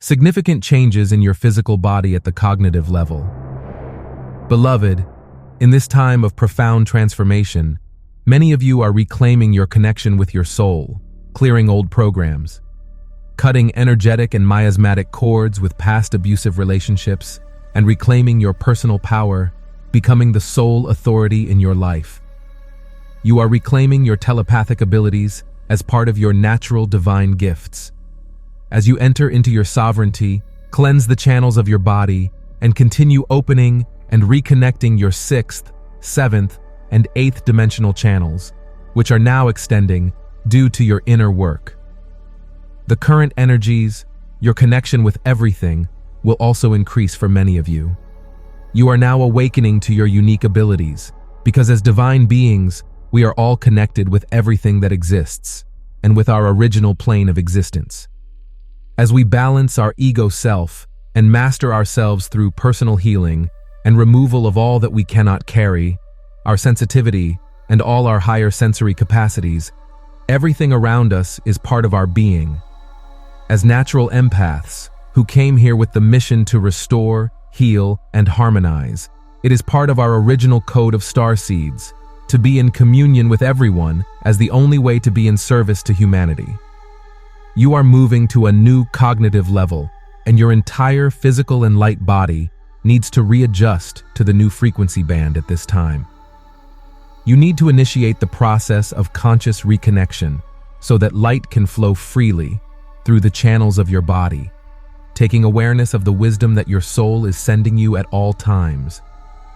significant changes in your physical body at the cognitive level. Beloved, in this time of profound transformation, many of you are reclaiming your connection with your soul, clearing old programs, cutting energetic and miasmatic cords with past abusive relationships, and reclaiming your personal power, becoming the sole authority in your life. You are reclaiming your telepathic abilities as part of your natural divine gifts. As you enter into your sovereignty, cleanse the channels of your body, and continue opening and reconnecting your 6th, 7th, and 8th dimensional channels, which are now extending due to your inner work. The current energies, your connection with everything, will also increase for many of you. You are now awakening to your unique abilities, because as divine beings, we are all connected with everything that exists, and with our original plane of existence. As we balance our ego self and master ourselves through personal healing and removal of all that we cannot carry, our sensitivity, and all our higher sensory capacities, everything around us is part of our being. As natural empaths, who came here with the mission to restore, heal, and harmonize, it is part of our original code of starseeds, to be in communion with everyone as the only way to be in service to humanity. You are moving to a new cognitive level, and your entire physical and light body needs to readjust to the new frequency band at this time. You need to initiate the process of conscious reconnection so that light can flow freely through the channels of your body, taking awareness of the wisdom that your soul is sending you at all times.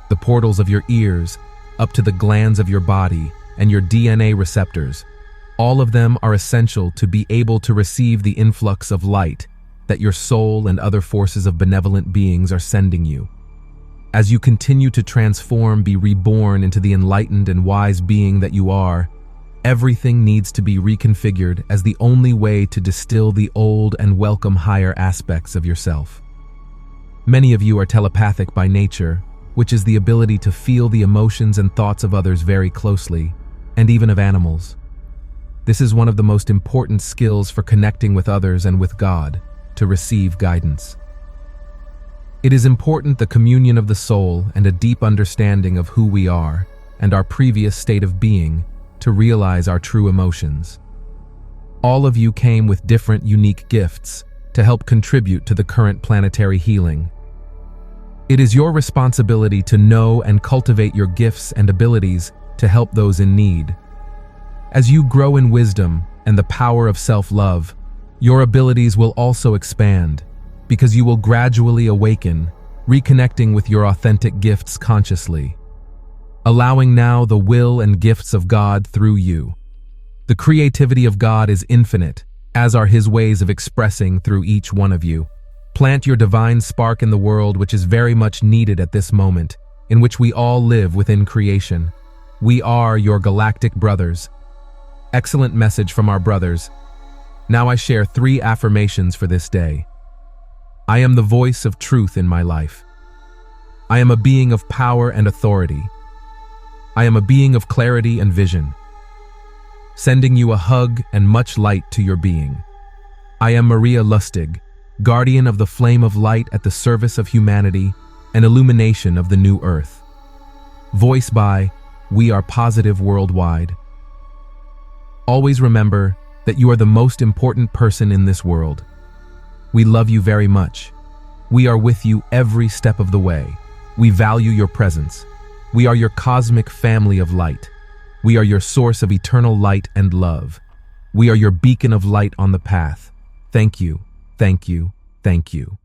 The portals of your ears, up to the glands of your body and your DNA receptors, all of them are essential to be able to receive the influx of light that your soul and other forces of benevolent beings are sending you. As you continue to transform, be reborn into the enlightened and wise being that you are, everything needs to be reconfigured as the only way to distill the old and welcome higher aspects of yourself. Many of you are telepathic by nature, which is the ability to feel the emotions and thoughts of others very closely, and even of animals. This is one of the most important skills for connecting with others and with God, to receive guidance. It is important the communion of the soul and a deep understanding of who we are and our previous state of being to realize our true emotions. All of you came with different unique gifts to help contribute to the current planetary healing. It is your responsibility to know and cultivate your gifts and abilities to help those in need. As you grow in wisdom and the power of self-love, your abilities will also expand, because you will gradually awaken, reconnecting with your authentic gifts consciously, allowing now the will and gifts of God through you. The creativity of God is infinite, as are His ways of expressing through each one of you. Plant your divine spark in the world, which is very much needed at this moment, in which we all live within creation. We are your galactic brothers. Excellent message from our brothers. Now I share 3 affirmations for this day. I am the voice of truth in my life. I am a being of power and authority. I am a being of clarity and vision. Sending you a hug and much light to your being. I am Maria Lustig, guardian of the flame of light at the service of humanity and illumination of the new earth. Voice by We Are Positive Worldwide. Always remember that you are the most important person in this world. We love you very much. We are with you every step of the way. We value your presence. We are your cosmic family of light. We are your source of eternal light and love. We are your beacon of light on the path. Thank you, thank you, thank you.